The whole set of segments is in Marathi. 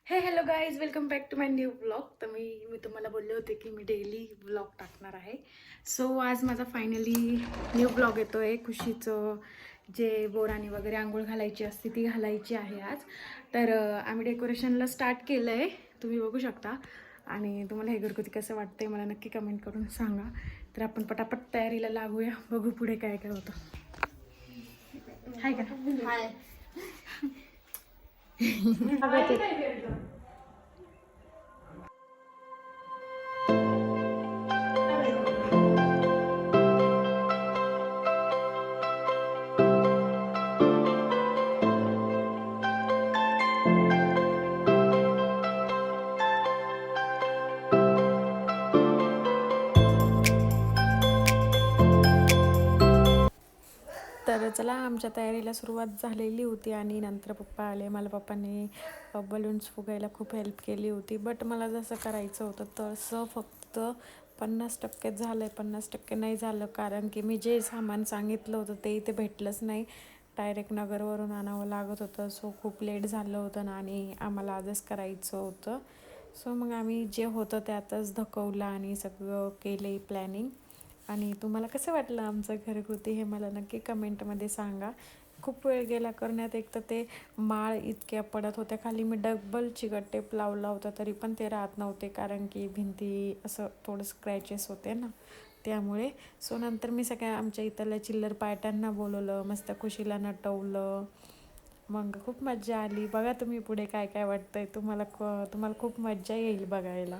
हे hello guys, welcome back to my new blog. तर मी तुम्हाला बोलले होते की मी डेली ब्लॉग टाकणार आहे. सो आज माझा फायनली न्यू ब्लॉग येतो आहे. खुशीचं जे बोरानी वगैरे आंघोळ घालायची असते ती घालायची आहे आज. तर आम्ही डेकोरेशनला स्टार्ट केलं आहे, तुम्ही बघू शकता. आणि तुम्हाला हे घरगुती कसं वाटतंय मला नक्की कमेंट करून सांगा. तर आपण पटापट तयारीला लागूया, बघू पुढे काय काय होतं. हाय का? हाय. तर चला, आमच्या तयारीला सुरुवात झालेली होती आणि नंतर पप्पा आले. मला पप्पांनी बलून्स फुगायला खूप हेल्प केली होती. बट मला जसं करायचं होतं तसं फक्त 50% झालं आहे, 50% नाही झालं. कारण की मी जे सामान सांगितलं होतं ते इथे भेटलंच नाही. डायरेक्ट नगरवरून आणावं लागत होतं. सो खूप लेट झालं होतं ना, आणि आम्हाला आजच करायचं होतं. सो मग आम्ही जे होतं त्यातच धकवलं आणि सगळं केलं प्लॅनिंग. आणि तुम्हाला कसं वाटलं आमचं घरगुती हे मला नक्की कमेंटमध्ये सांगा. खूप वेळ गेला करण्यात. एक तर ते माळ इतक्या पडत होत्या खाली. मी डबल चिकट टेप लावला होता तरी पण ते राहत नव्हते, कारण की भिंती असं थोडं स्क्रॅचेस होते ना, त्यामुळे. सो नंतर मी सगळ्या आमच्या इथल्या चिल्लर पार्ट्यांना बोलवलं, मस्त खुशीला नटवलं. मग खूप मज्जा आली. बघा तुम्ही पुढे काय काय वाटतंय तुम्हाला खूप मज्जा येईल बघायला.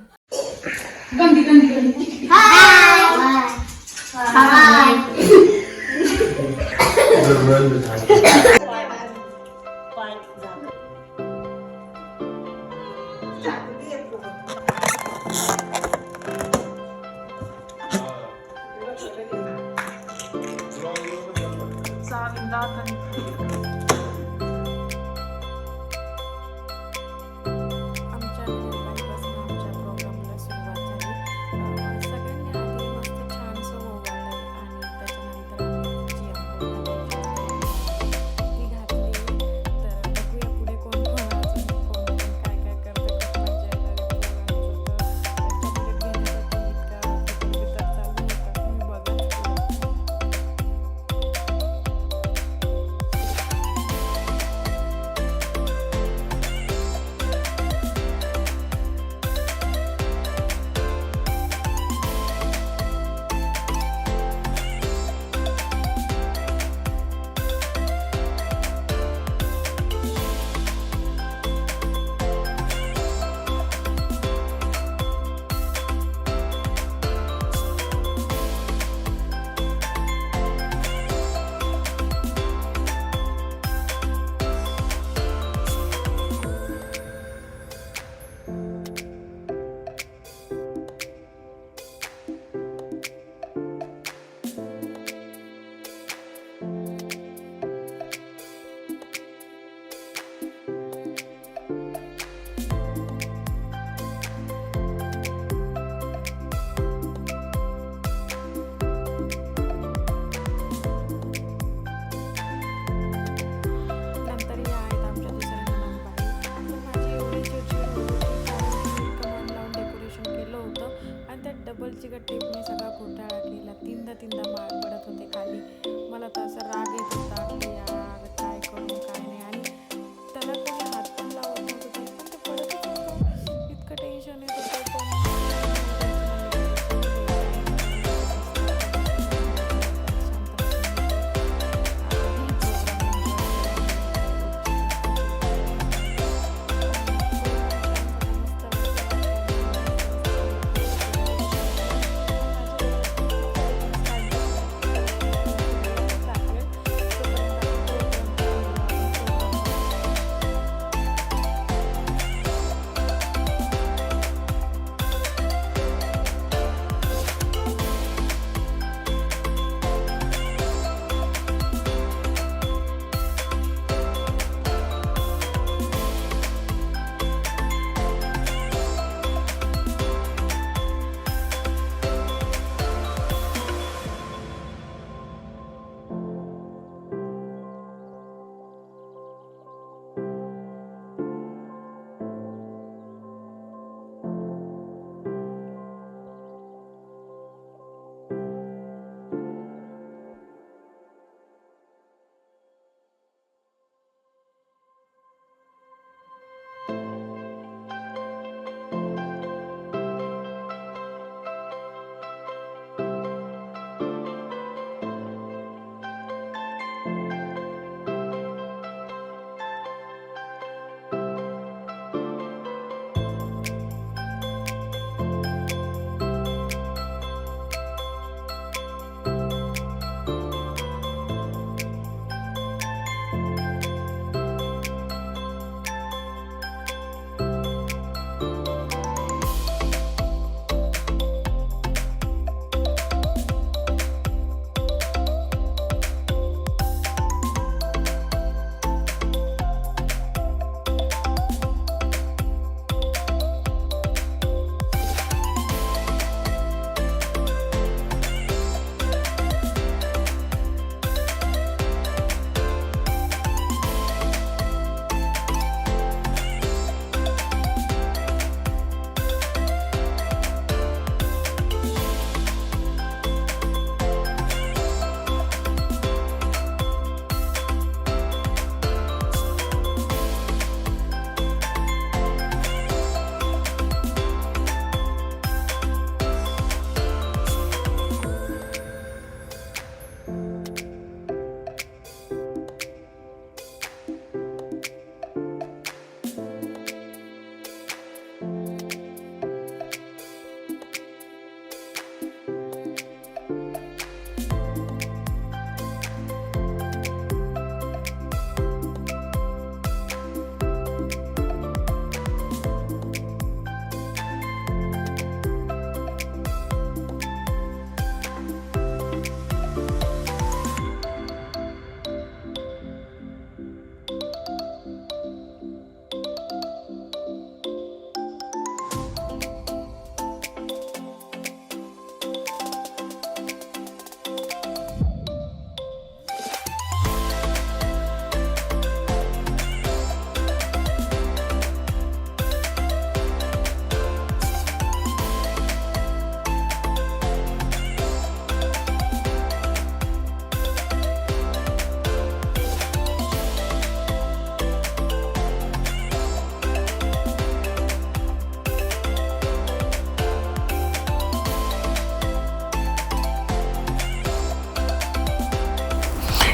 आमच्या दुपारपासून आमच्या प्रोग्रामला सुरुवात झाली. सगळ्यांनी आधी मस्त छानसं ओवाळलं आणि त्याच्यानंतर आम्ही जी अंघोळ घालायची असते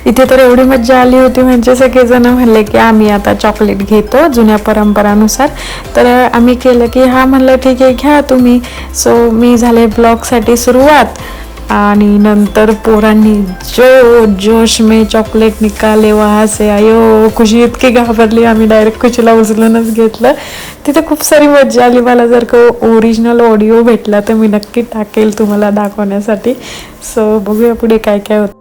इथे तर एवढी मज्जा आली होती, म्हणजे सगळेजण म्हणले की आम्ही आता चॉकलेट घेतो जुन्या परंपरानुसार. तर आम्ही केलं की हा म्हणलं ठीक आहे घ्या तुम्ही. सो मी झाले ब्लॉगसाठी सुरुवात आणि नंतर पोरांनी जोश में चॉकलेट निकाले वहाँ से, आयो खुशी इतकी घाबरली, आम्ही डायरेक्ट खुशीला उचलूनच घेतलं. तिथे खूप सारी मज्जा आली. मला जर का ओरिजिनल ऑडिओ भेटला तर मी नक्की टाकेल तुम्हाला दाखवण्यासाठी. सो बघूया पुढे काय काय होतं.